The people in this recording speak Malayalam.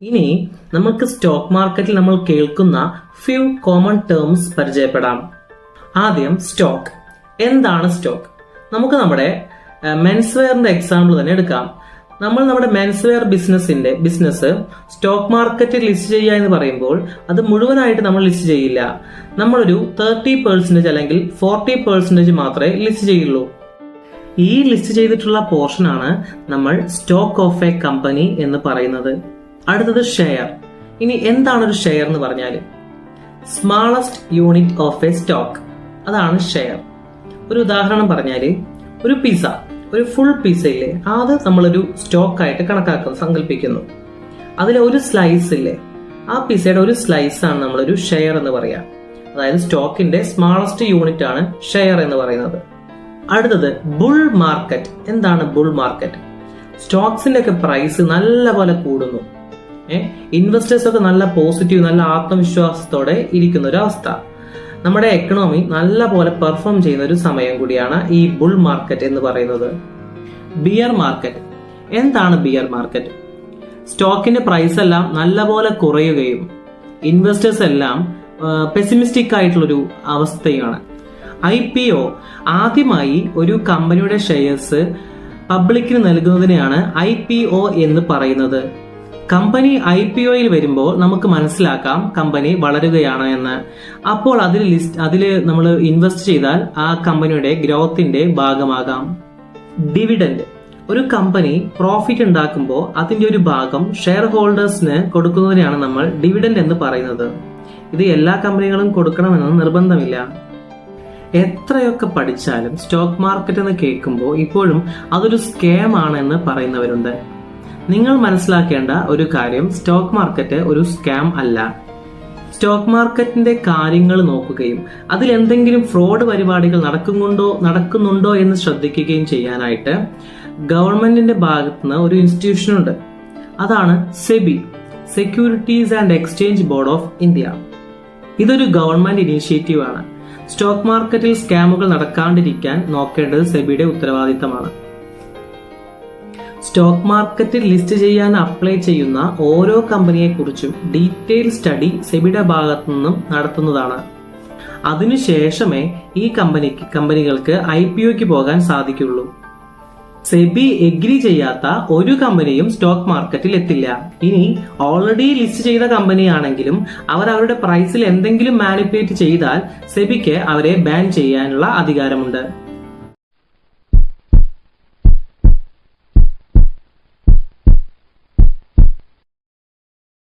ഇനി നമുക്ക് സ്റ്റോക്ക് മാർക്കറ്റിൽ നമ്മൾ കേൾക്കുന്ന ഫ്യൂ കോമൺ ടേംസ് പരിചയപ്പെടാം. ആദ്യം സ്റ്റോക്ക്. എന്താണ് സ്റ്റോക്ക്? നമുക്ക് നമ്മുടെ മെൻസ് വെയറിന്റെ എക്സാമ്പിൾ തന്നെ എടുക്കാം. നമ്മൾ നമ്മുടെ മെൻസ് വെയർ ബിസിനസ് സ്റ്റോക്ക് മാർക്കറ്റിൽ ലിസ്റ്റ് ചെയ്യുക എന്ന് പറയുമ്പോൾ അത് മുഴുവനായിട്ട് നമ്മൾ ലിസ്റ്റ് ചെയ്യില്ല. നമ്മളൊരു 30% അല്ലെങ്കിൽ 40% മാത്രമേ ലിസ്റ്റ് ചെയ്യുള്ളൂ. ഈ ലിസ്റ്റ് ചെയ്തിട്ടുള്ള പോർഷനാണ് നമ്മൾ സ്റ്റോക്ക് ഓഫ് എ കമ്പനി എന്ന് പറയുന്നത്. അടുത്തത് ഷെയർ. ഇനി എന്താണ് ഒരു ഷെയർ എന്ന് പറഞ്ഞാൽ smallest unit of A stock, അതാണ് ഷെയർ. ഒരു ഉദാഹരണം പറഞ്ഞാൽ ഒരു പിസ്സ, ഒരു ഫുൾ പിസ്സ ഇല്ലേ, അത് നമ്മളൊരു സ്റ്റോക്ക് ആയിട്ട് സങ്കല്പിക്കുന്നു. അതിലെ ഒരു സ്ലൈസ് ഇല്ലേ, ആ പിസ്സയുടെ ഒരു സ്ലൈസ് ആണ് നമ്മളൊരു ഷെയർ എന്ന് പറയാം. അതായത് സ്റ്റോക്കിന്റെ സ്മാളസ്റ്റ് യൂണിറ്റ് ആണ് ഷെയർ എന്ന് പറയുന്നത്. അടുത്തത് ബുൾ മാർക്കറ്റ്. എന്താണ് ബുൾ മാർക്കറ്റ്? സ്റ്റോക്സിന്റെ ഒക്കെ പ്രൈസ് നല്ല പോലെ കൂടുന്നു, ഇൻവെസ്റ്റേഴ്സ് ഒക്കെ നല്ല പോസിറ്റീവ്, നല്ല ആത്മവിശ്വാസത്തോടെ ഇരിക്കുന്ന ഒരു അവസ്ഥ. നമ്മുടെ എക്കണോമി നല്ല പോലെ പെർഫോം ചെയ്യുന്ന ഒരു സമയം കൂടിയാണ് ഈ ബുൾ മാർക്കറ്റ് എന്ന് പറയുന്നത്. Bear market. എന്താണ് ബിയർ മാർക്കറ്റ്? സ്റ്റോക്കിന്റെ പ്രൈസ് എല്ലാം നല്ല പോലെ കുറയുകയും ഇൻവെസ്റ്റേഴ്സ് എല്ലാം പെസിമിസ്റ്റിക് ആയിട്ടുള്ളൊരു അവസ്ഥയാണ്. IPO. ആദ്യമായി ഒരു കമ്പനിയുടെ ഷെയർസ് പബ്ലിക്കിന് നൽകുന്നതിനെയാണ് IPO എന്ന് പറയുന്നത്. കമ്പനി IPOയിൽ വരുമ്പോൾ നമുക്ക് മനസ്സിലാക്കാം കമ്പനി വളരുകയാണ് എന്ന്. അപ്പോൾ അതിൽ നമ്മൾ ഇൻവെസ്റ്റ് ചെയ്താൽ ആ കമ്പനിയുടെ ഗ്രോത്തിന്റെ ഭാഗമാകാം. ഡിവിഡൻഡ്. ഒരു കമ്പനി പ്രോഫിറ്റ് ഉണ്ടാക്കുമ്പോൾ അതിന്റെ ഒരു ഭാഗം ഷെയർ ഹോൾഡേഴ്സിന് കൊടുക്കുന്നതിനെയാണ് നമ്മൾ ഡിവിഡൻഡ് എന്ന് പറയുന്നത്. ഇത് എല്ലാ കമ്പനികളും കൊടുക്കണമെന്ന് നിർബന്ധമില്ല. എത്രയൊക്കെ പഠിച്ചാലും സ്റ്റോക്ക് മാർക്കറ്റ് എന്ന് കേൾക്കുമ്പോൾ ഇപ്പോഴും അതൊരു സ്കാം ആണെന്ന് പറയുന്നവരുണ്ട്. നിങ്ങൾ മനസ്സിലാക്കേണ്ട ഒരു കാര്യം, സ്റ്റോക്ക് മാർക്കറ്റ് ഒരു സ്കാം അല്ല. സ്റ്റോക്ക് മാർക്കറ്റിന്റെ കാര്യങ്ങൾ നോക്കുകയും അതിൽ എന്തെങ്കിലും ഫ്രോഡ് പരിപാടികൾ നടക്കുന്നുണ്ടോ എന്ന് ശ്രദ്ധിക്കുകയും ചെയ്യാനായിട്ട് ഗവൺമെന്റിന്റെ ഭാഗത്തുനിന്ന് ഒരു ഇൻസ്റ്റിറ്റ്യൂഷൻ ഉണ്ട്. അതാണ് SEBI, securities and exchange board of India. ഇതൊരു ഗവൺമെന്റ് ഇനീഷ്യേറ്റീവ് ആണ്. സ്റ്റോക്ക് മാർക്കറ്റിൽ സ്കാമുകൾ നടക്കാണ്ടിരിക്കാൻ നോക്കേണ്ടത് സെബിയുടെ ഉത്തരവാദിത്തമാണ്. സ്റ്റോക്ക് മാർക്കറ്റിൽ ലിസ്റ്റ് ചെയ്യാൻ അപ്ലൈ ചെയ്യുന്ന ഓരോ കമ്പനിയെ കുറിച്ചും ഡീറ്റെയിൽ സ്റ്റഡി സെബിയുടെ ഭാഗത്തു നിന്നും നടത്തുന്നതാണ്. അതിനുശേഷമേ ഈ കമ്പനികൾക്ക് IPOയ്ക്ക് പോകാൻ സാധിക്കുള്ളൂ. സെബി എഗ്രി ചെയ്യാത്ത ഒരു കമ്പനിയും സ്റ്റോക്ക് മാർക്കറ്റിൽ എത്തില്ല. ഇനി ഓൾറെഡി ലിസ്റ്റ് ചെയ്ത കമ്പനിയാണെങ്കിലും അവർ അവരുടെ പ്രൈസിൽ എന്തെങ്കിലും മാനിപ്പുലേറ്റ് ചെയ്താൽ സെബിക്ക് അവരെ ബാൻ ചെയ്യാനുള്ള അധികാരമുണ്ട്.